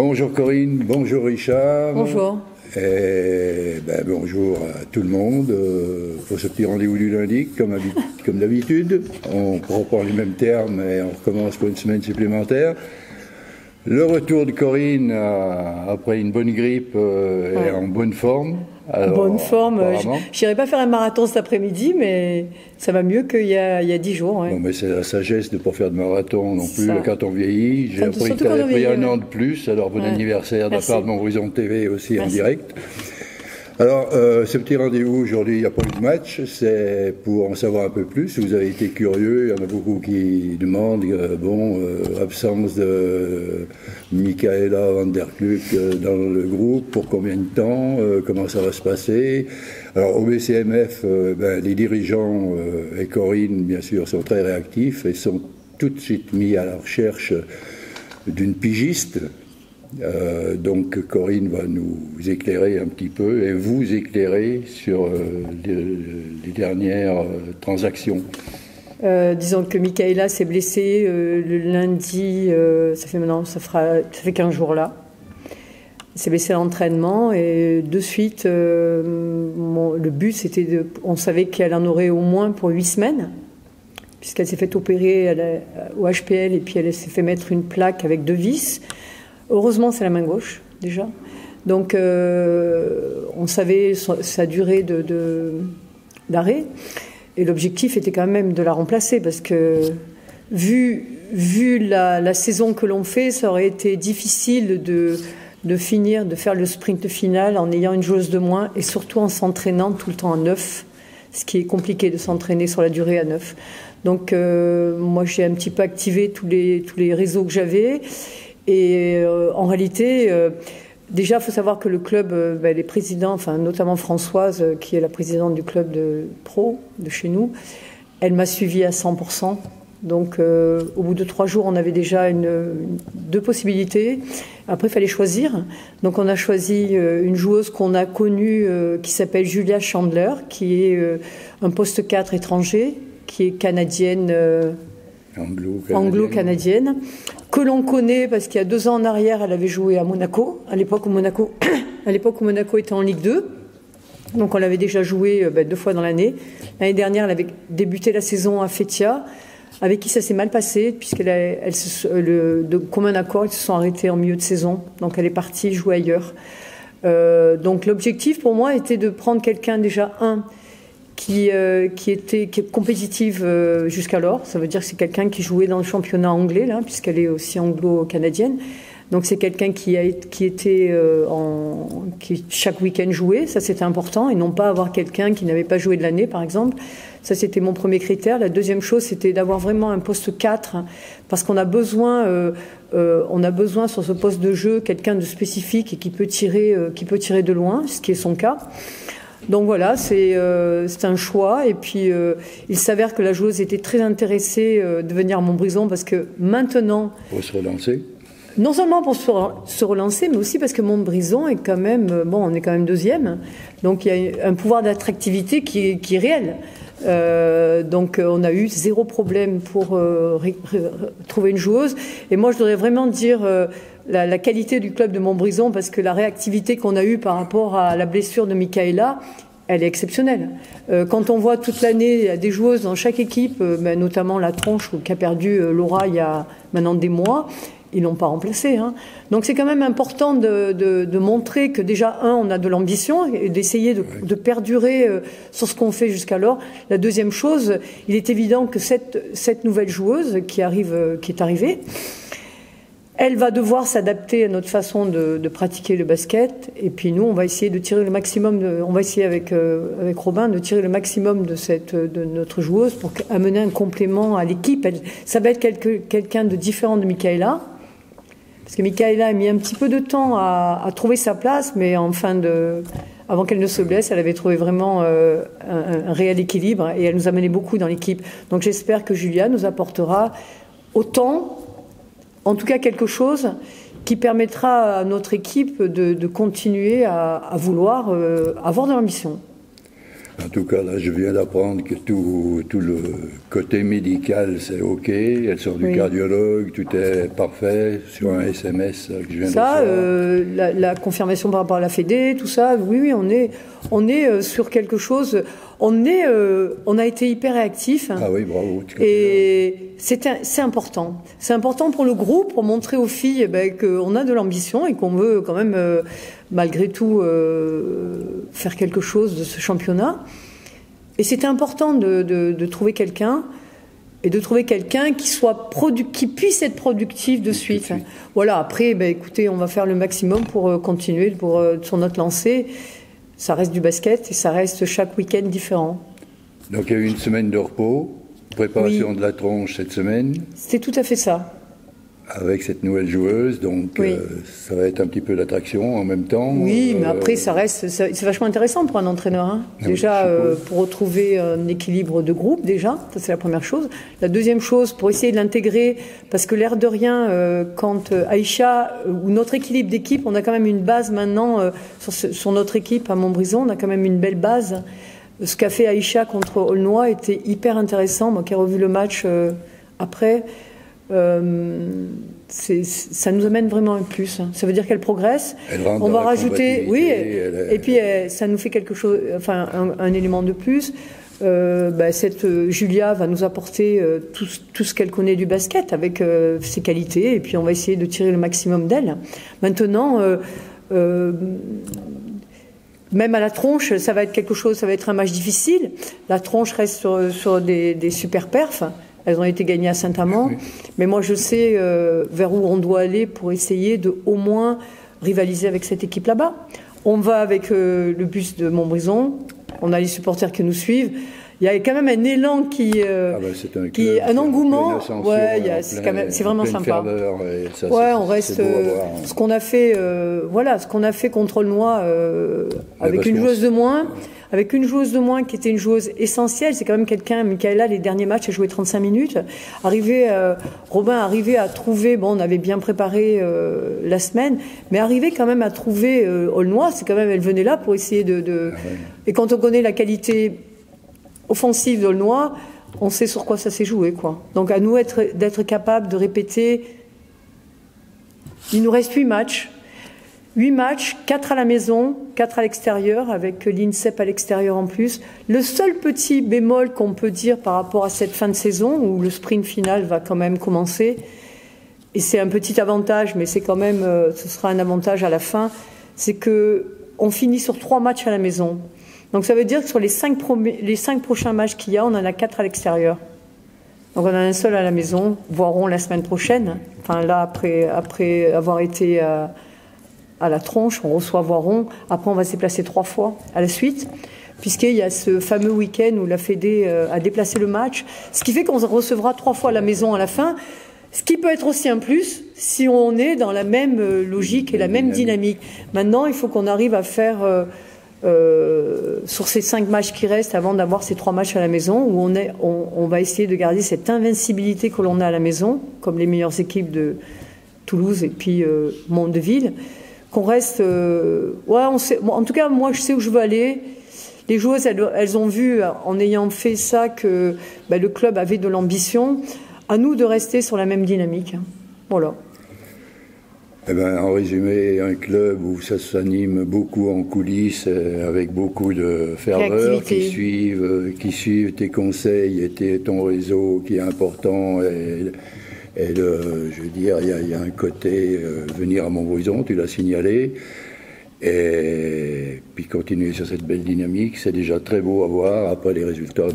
Bonjour Corinne, bonjour Richard. Bonjour. Et bonjour à tout le monde pour ce petit rendez-vous du lundi, comme d'habitude. On reprend les mêmes termes et on recommence pour une semaine supplémentaire. Le retour de Corinne après une bonne grippe et en bonne forme. Alors, bonne forme. Je n'irai pas faire un marathon cet après-midi, mais ça va mieux qu'il y a 10 jours. Ouais. Bon, mais c'est la sagesse de ne pas faire de marathon non plus quand on vieillit. J'ai appris que tu avais pris un an de plus, alors bon anniversaire de la part de Montbrison TV aussi en direct. Alors, ce petit rendez-vous aujourd'hui, il n'y a pas eu de match, c'est pour en savoir un peu plus. Vous avez été curieux, il y en a beaucoup qui demandent, absence de Michaela van der Kluk dans le groupe, pour combien de temps, comment ça va se passer. Alors, au BCMF, les dirigeants et Corinne, bien sûr, sont très réactifs et sont tout de suite mis à la recherche d'une pigiste. Donc Corinne va nous éclairer un petit peu et vous éclairer sur les dernières transactions. Disons que Michaela s'est blessée le lundi, ça fait 15 jours là. Elle s'est blessée à l'entraînement et de suite, le but c'était on savait qu'elle en aurait au moins pour 8 semaines, puisqu'elle s'est fait opérer au HPL et puis elle s'est fait mettre une plaque avec 2 vis. Heureusement, c'est la main gauche, déjà. Donc, on savait sa durée d'arrêt. Et l'objectif était quand même de la remplacer, parce que, vu la saison que l'on fait, ça aurait été difficile de faire le sprint final en ayant une joueuse de moins, et surtout en s'entraînant tout le temps à 9, ce qui est compliqué de s'entraîner sur la durée à 9. Donc, moi, j'ai un petit peu activé tous les réseaux que j'avais. Et en réalité, déjà, il faut savoir que le club, les présidents, notamment Françoise, qui est la présidente du club de pro de chez nous, elle m'a suivi à 100%. Donc, au bout de 3 jours, on avait déjà 2 possibilités. Après, il fallait choisir. Donc, on a choisi une joueuse qu'on a connue, qui s'appelle Julia Chandler, qui est un poste 4 étranger, qui est canadienne, anglo-canadienne, que l'on connaît parce qu'il y a 2 ans en arrière, elle avait joué à Monaco, à l'époque où Monaco était en Ligue 2. Donc on l'avait déjà joué 2 fois dans l'année. L'année dernière, elle avait débuté la saison à Fétia, avec qui ça s'est mal passé, de commun accord, ils se sont arrêtés en milieu de saison. Donc elle est partie jouer ailleurs. Donc l'objectif pour moi était de prendre quelqu'un déjà, qui est compétitive jusqu'alors. Ça veut dire que c'est quelqu'un qui jouait dans le championnat anglais, là, puisqu'elle est aussi anglo-canadienne. Donc c'est quelqu'un qui chaque week-end jouait, ça c'était important, et non pas avoir quelqu'un qui n'avait pas joué de l'année, par exemple. Ça c'était mon premier critère. La deuxième chose, c'était d'avoir vraiment un poste 4, parce qu'on a besoin sur ce poste de jeu quelqu'un de spécifique et qui peut tirer de loin, ce qui est son cas. Donc voilà, c'est un choix. Et puis, il s'avère que la joueuse était très intéressée de venir à Montbrison, parce que maintenant... Pour se relancer ? Non seulement pour se relancer, mais aussi parce que Montbrison est quand même... on est quand même 2e. Donc il y a un pouvoir d'attractivité qui est réel. Donc on a eu 0 problème pour trouver une joueuse. Et moi, je voudrais vraiment dire... La qualité du club de Montbrison, parce que la réactivité qu'on a eue par rapport à la blessure de Michaela, elle est exceptionnelle. Quand on voit toute l'année, il y a des joueuses dans chaque équipe, notamment la tronche qu'a perdu Laura il y a maintenant des mois, ils l'ont pas remplacée. Donc c'est quand même important de montrer que déjà, on a de l'ambition et d'essayer de perdurer sur ce qu'on fait jusqu'alors. La deuxième chose, il est évident que cette nouvelle joueuse qui est arrivée, elle va devoir s'adapter à notre façon de pratiquer le basket. Et puis nous, on va essayer de tirer le maximum. On va essayer avec Robin de tirer le maximum de notre joueuse pour amener un complément à l'équipe. Ça va être quelqu'un de différent de Michaela, parce que Michaela a mis un petit peu de temps à trouver sa place, mais avant qu'elle ne se blesse, elle avait trouvé vraiment un réel équilibre et elle nous a mené beaucoup dans l'équipe. Donc j'espère que Julia nous apportera autant, en tout cas quelque chose qui permettra à notre équipe de continuer à vouloir avoir de l'ambition. En tout cas, là, je viens d'apprendre que tout le côté médical, c'est OK. Elle sort du cardiologue, tout est parfait sur un SMS que je viens de recevoir. La confirmation par rapport à la Fédé, tout ça, oui, on est sur quelque chose. On a été hyper réactifs. Ah oui, bravo. Et c'est important. C'est important pour le groupe, pour montrer aux filles qu'on a de l'ambition et qu'on veut quand même, malgré tout, faire quelque chose de ce championnat. Et c'était important de trouver quelqu'un, et de trouver quelqu'un qui puisse être productif de suite. Voilà, après, écoutez, on va faire le maximum pour continuer sur notre lancée. Ça reste du basket et ça reste chaque week-end différent. Donc il y a eu une semaine de repos, préparation de la tronche cette semaine. C'était tout à fait ça. Avec cette nouvelle joueuse, donc ça va être un petit peu d'attraction en même temps. Oui, mais après c'est vachement intéressant pour un entraîneur. Hein. Déjà pour retrouver un équilibre de groupe, déjà, ça c'est la première chose. La deuxième chose, pour essayer de l'intégrer, parce que l'air de rien, quand Aïcha ou notre équilibre d'équipe, on a quand même une base maintenant sur notre équipe à Montbrison, on a quand même une belle base. Ce qu'a fait Aïcha contre Aulnois était hyper intéressant. Moi qui ai revu le match après. Ça nous amène vraiment un plus. Ça veut dire qu'elle progresse. On va rajouter, et puis ça nous fait quelque chose, enfin un élément de plus. Cette Julia va nous apporter tout ce qu'elle connaît du basket avec ses qualités, et puis on va essayer de tirer le maximum d'elle. Maintenant, même à la tronche, ça va être quelque chose, ça va être un match difficile. La tronche reste sur des super perfs. Elles ont été gagnées à Saint-Amand. Mais moi, je sais vers où on doit aller pour essayer de au moins rivaliser avec cette équipe là-bas. On va avec le bus de Montbrison. On a les supporters qui nous suivent. Il y a quand même un élan un engouement. C'est vraiment sympa. On reste ce qu'on a fait, ce qu'on a fait contre Aulnois avec une joueuse de moins. Avec une joueuse de moins qui était une joueuse essentielle, c'est quand même quelqu'un, Michaela, les derniers matchs, a joué 35 minutes. Robin arrivait à trouver, on avait bien préparé la semaine, mais arrivait quand même à trouver Aulnois, c'est quand même, elle venait là pour essayer Et quand on connaît la qualité offensive d'Aulnois, on sait sur quoi ça s'est joué, quoi. Donc à nous d'être capables de répéter. Il nous reste 8 matchs. 8 matchs, 4 à la maison, 4 à l'extérieur, avec l'INSEP à l'extérieur en plus. Le seul petit bémol qu'on peut dire par rapport à cette fin de saison, où le sprint final va quand même commencer, et c'est un petit avantage, mais c'est quand même, ce sera un avantage à la fin, c'est qu'on finit sur 3 matchs à la maison. Donc ça veut dire que sur les 5 prochains matchs qu'il y a, on en a 4 à l'extérieur. Donc on a un seul à la maison, Voiron la semaine prochaine. Enfin là, après avoir été à la tronche, on reçoit Voiron. Après, on va se déplacer 3 fois à la suite, puisqu'il y a ce fameux week-end où la Fédé a déplacé le match. Ce qui fait qu'on recevra 3 fois à la maison à la fin, ce qui peut être aussi un plus si on est dans la même logique et la même dynamique. Maintenant, il faut qu'on arrive à faire, sur ces 5 matchs qui restent, avant d'avoir ces 3 matchs à la maison, où on va essayer de garder cette invincibilité que l'on a à la maison, comme les meilleures équipes de Toulouse et puis Mondeville. Qu'on reste... on sait, en tout cas, moi, je sais où je veux aller. Les joueuses, elles ont vu, en ayant fait ça, que le club avait de l'ambition. À nous de rester sur la même dynamique. Voilà. En résumé, un club où ça s'anime beaucoup en coulisses, avec beaucoup de ferveur, qui suivent tes conseils et ton réseau qui est important. Et je veux dire, il y a un côté venir à Montbrison, tu l'as signalé, et puis continuer sur cette belle dynamique, c'est déjà très beau à voir. Après, les résultats,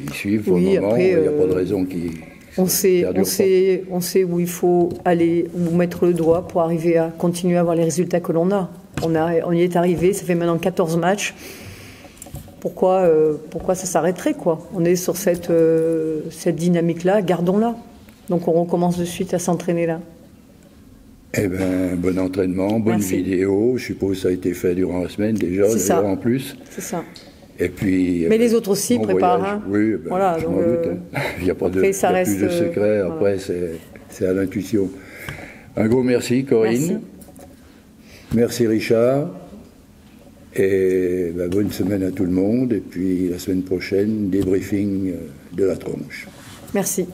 ils suivent pour le moment. Après, il n'y a pas de raison qui... On sait où il faut aller, où mettre le doigt pour arriver à continuer à avoir les résultats que l'on a. On y est arrivé, ça fait maintenant 14 matchs. Pourquoi ça s'arrêterait, quoi? On est sur cette dynamique-là, gardons-la. Donc on recommence de suite à s'entraîner là. Bon entraînement, bonne vidéo. Je suppose que ça a été fait durant la semaine déjà en plus. C'est ça. Et puis, mais les autres aussi préparent. Hein. Oui, voilà, je m'en doute. Il n'y a pas de, plus de secret. Après, c'est à l'intuition. Un gros merci, Corinne. Merci Richard. Et bonne semaine à tout le monde. Et puis la semaine prochaine, débriefing de la tronche. Merci.